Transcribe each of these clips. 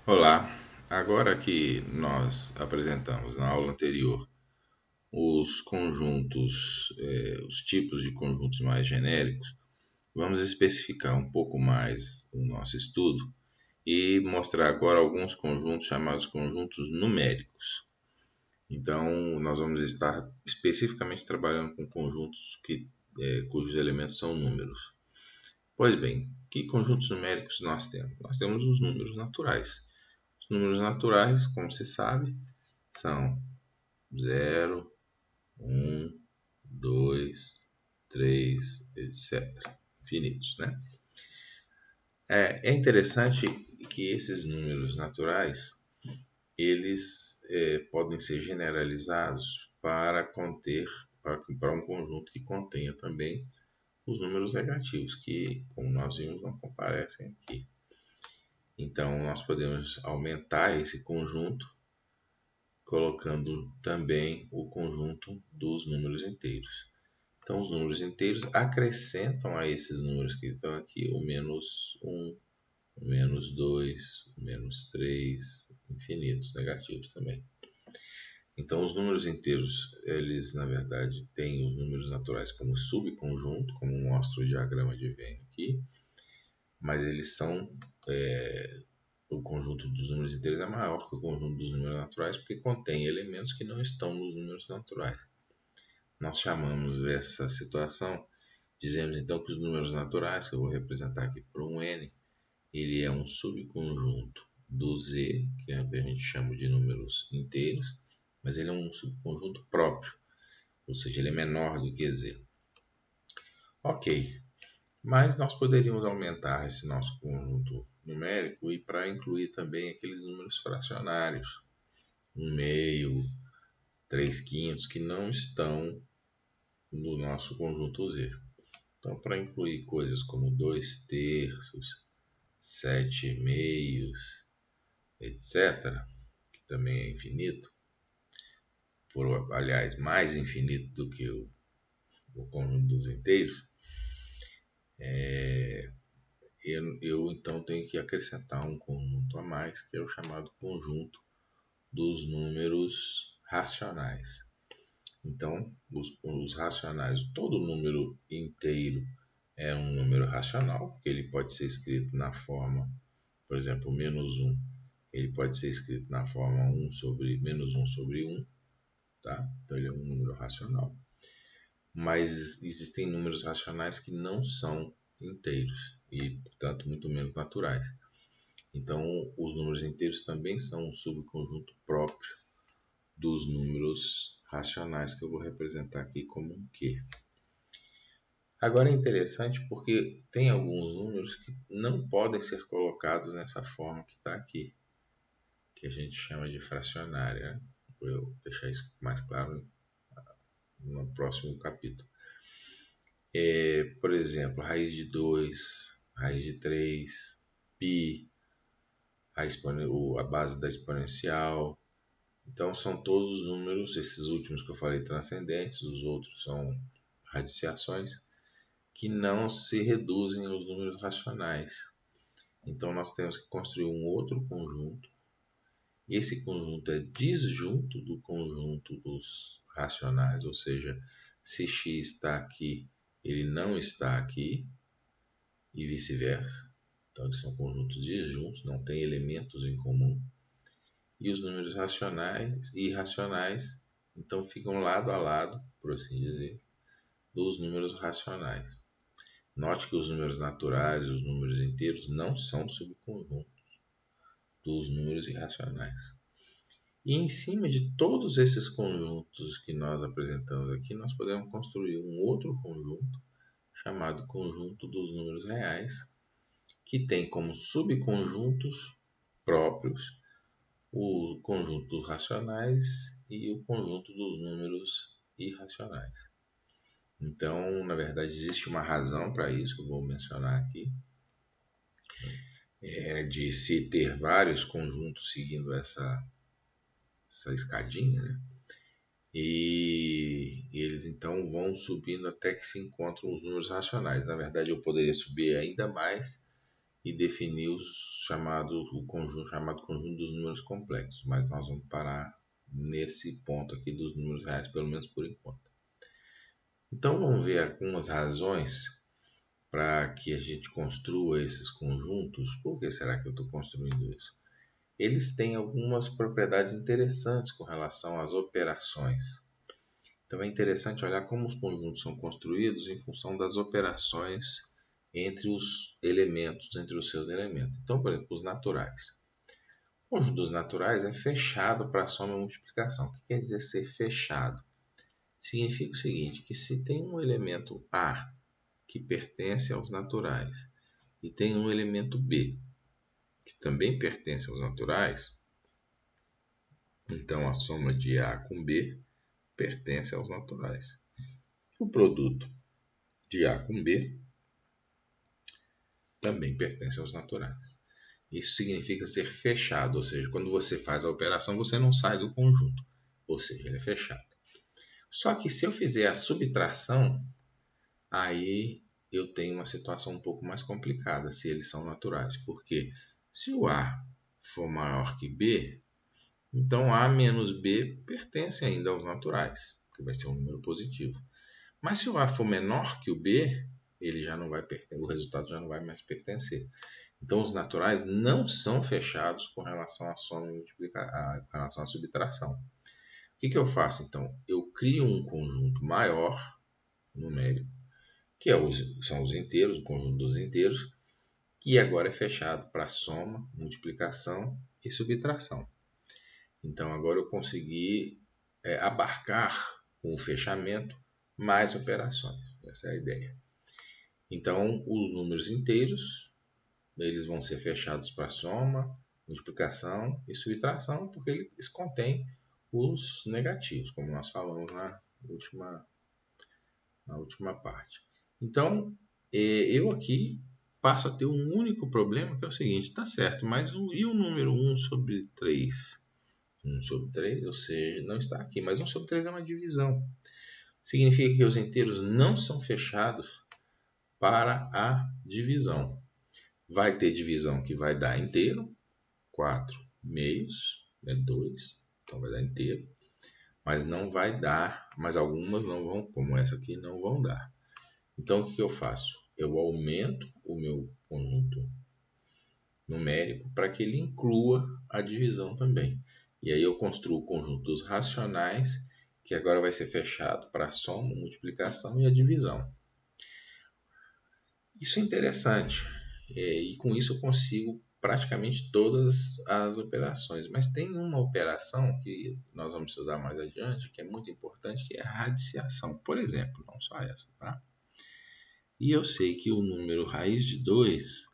Olá, agora que nós apresentamos na aula anterior os conjuntos, os tipos de conjuntos mais genéricos, vamos especificar um pouco mais o nosso estudo e mostrar agora alguns conjuntos chamados conjuntos numéricos. Então, nós vamos estar especificamente trabalhando com conjuntos cujos elementos são números. Pois bem, que conjuntos numéricos nós temos? Nós temos os números naturais. Os números naturais, como se sabe, são 0, 1, 2, 3, etc. Infinitos, né? É interessante que esses números naturais, eles podem ser generalizados para um conjunto que contenha também os números negativos, que, como nós vimos, não comparecem aqui. Então, nós podemos aumentar esse conjunto colocando também o conjunto dos números inteiros. Então, os números inteiros acrescentam a esses números que estão aqui o menos 1, o menos 2, o menos 3, infinitos, negativos também. Então, os números inteiros, eles na verdade têm os números naturais como subconjunto, como mostra o diagrama de Venn aqui, mas eles são o conjunto dos números inteiros é maior que o conjunto dos números naturais porque contém elementos que não estão nos números naturais. Nós chamamos essa situação, dizemos então que os números naturais, que eu vou representar aqui por um n, ele é um subconjunto do z, que a gente chama de números inteiros, mas ele é um subconjunto próprio, ou seja, ele é menor do que z. Ok, mas nós poderíamos aumentar esse nosso conjunto numérico e para incluir também aqueles números fracionários, 1/2, 3/5, que não estão no nosso conjunto Z. Então, para incluir coisas como 2/3, 7/2, etc., que também é infinito, aliás, mais infinito do que o conjunto dos inteiros, eu então tenho que acrescentar um conjunto a mais, que é o chamado conjunto dos números racionais. Então, os racionais, todo número inteiro é um número racional, porque ele pode ser escrito na forma, por exemplo, menos 1, ele pode ser escrito na forma 1 sobre menos 1 sobre 1, tá? Então ele é um número racional. Mas existem números racionais que não são inteiros e, portanto, muito menos naturais. Então, os números inteiros também são um subconjunto próprio dos números racionais, que eu vou representar aqui como um Q. Agora é interessante porque tem alguns números que não podem ser colocados nessa forma que está aqui, que a gente chama de fracionária, né? Vou deixar isso mais claro no próximo capítulo. Por exemplo, raiz de 2, raiz de 3, π, a base da exponencial. Então são todos números, esses últimos que eu falei transcendentes, os outros são radiciações, que não se reduzem aos números racionais. Então nós temos que construir um outro conjunto. Esse conjunto é disjunto do conjunto dos racionais, ou seja, se x está aqui, ele não está aqui, e vice-versa. Então eles são conjuntos disjuntos, não têm elementos em comum. E os números racionais e irracionais, então, ficam lado a lado, por assim dizer, dos números racionais. Note que os números naturais e os números inteiros não são subconjuntos dos números irracionais. E em cima de todos esses conjuntos que nós apresentamos aqui, nós podemos construir um outro conjunto, chamado conjunto dos números reais, que tem como subconjuntos próprios o conjunto dos racionais e o conjunto dos números irracionais. Então, na verdade, existe uma razão para isso, que eu vou mencionar aqui, de se ter vários conjuntos seguindo essa escadinha, né? E eles então vão subindo até que se encontram os números racionais. Na verdade, eu poderia subir ainda mais e definir o conjunto chamado conjunto dos números complexos, mas nós vamos parar nesse ponto aqui dos números reais, pelo menos por enquanto. Então vamos ver algumas razões para que a gente construa esses conjuntos. Por que será que eu estou construindo isso? Eles têm algumas propriedades interessantes com relação às operações. Então é interessante olhar como os conjuntos são construídos em função das operações entre os elementos, entre os seus elementos. Então, por exemplo, os naturais. O conjunto dos naturais é fechado para soma e multiplicação. O que quer dizer ser fechado? Significa o seguinte, que se tem um elemento A que pertence aos naturais e tem um elemento B que também pertence aos naturais, então a soma de A com B pertence aos naturais. O produto de A com B também pertence aos naturais. Isso significa ser fechado, ou seja, quando você faz a operação, você não sai do conjunto, ou seja, ele é fechado. Só que se eu fizer a subtração, aí eu tenho uma situação um pouco mais complicada, se eles são naturais. Porque se o A for maior que B, então A menos B pertence ainda aos naturais, que vai ser um número positivo. Mas se o A for menor que o B, ele já não vai pertencer, o resultado já não vai mais pertencer. Então os naturais não são fechados com relação à soma e multiplicação, com relação à subtração. O que eu faço então? Eu crio um conjunto maior, numérico, que são os inteiros, o conjunto dos inteiros, que agora é fechado para soma, multiplicação e subtração. Então agora eu consegui abarcar com o fechamento mais operações. Essa é a ideia. Então os números inteiros eles vão ser fechados para soma, multiplicação e subtração, porque eles contêm os negativos, como nós falamos na última parte. Então, eu aqui passo a ter um único problema, que é o seguinte, tá certo, mas e o número 1 sobre 3? 1 sobre 3, ou seja, não está aqui, mas 1 sobre 3 é uma divisão. Significa que os inteiros não são fechados para a divisão. Vai ter divisão que vai dar inteiro, 4 meios, 2, então vai dar inteiro, mas não vai dar, mas algumas não vão, como essa aqui, não vão dar. Então o que eu faço? Eu aumento o meu conjunto numérico para que ele inclua a divisão também. E aí eu construo o conjunto dos racionais, que agora vai ser fechado para a soma, multiplicação e a divisão. Isso é interessante, e com isso eu consigo praticamente todas as operações. Mas tem uma operação que nós vamos estudar mais adiante, que é muito importante, que é a radiciação. Por exemplo, não só essa, tá? E eu sei que o número raiz de 2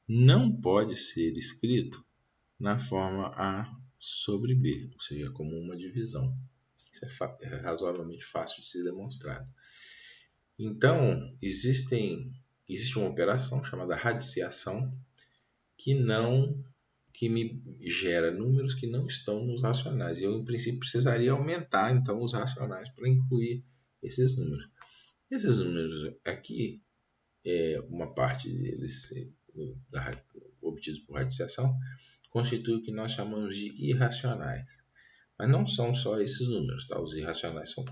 não pode ser escrito na forma A sobre B, ou seja, como uma divisão. Isso é razoavelmente fácil de ser demonstrado. Então, existe uma operação chamada radiciação que me gera números que não estão nos racionais. E eu, em princípio, precisaria aumentar então os racionais para incluir esses números. Esses números aqui, uma parte deles obtidos por radiciação, constitui o que nós chamamos de irracionais. Mas não são só esses números, tá? Os irracionais são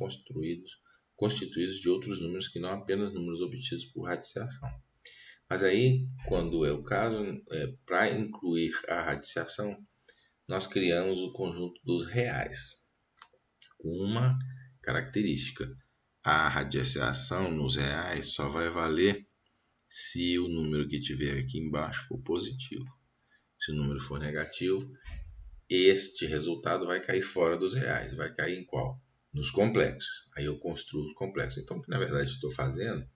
constituídos de outros números que não apenas números obtidos por radiciação. Mas aí, quando é o caso, para incluir a radiciação, nós criamos o conjunto dos reais, com uma característica. A radiciação nos reais só vai valer se o número que tiver aqui embaixo for positivo. Se o número for negativo, este resultado vai cair fora dos reais. Vai cair em qual? Nos complexos. Aí eu construo os complexos. Então, o que na verdade estou fazendo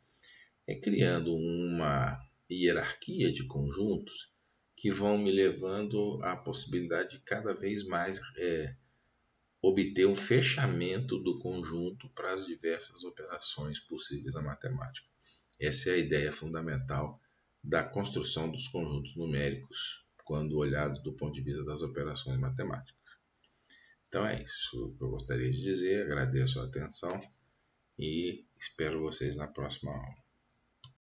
é criando uma hierarquia de conjuntos que vão me levando à possibilidade de cada vez mais obter um fechamento do conjunto para as diversas operações possíveis na matemática. Essa é a ideia fundamental da construção dos conjuntos numéricos quando olhados do ponto de vista das operações matemáticas. Então é isso que eu gostaria de dizer, agradeço a atenção e espero vocês na próxima aula.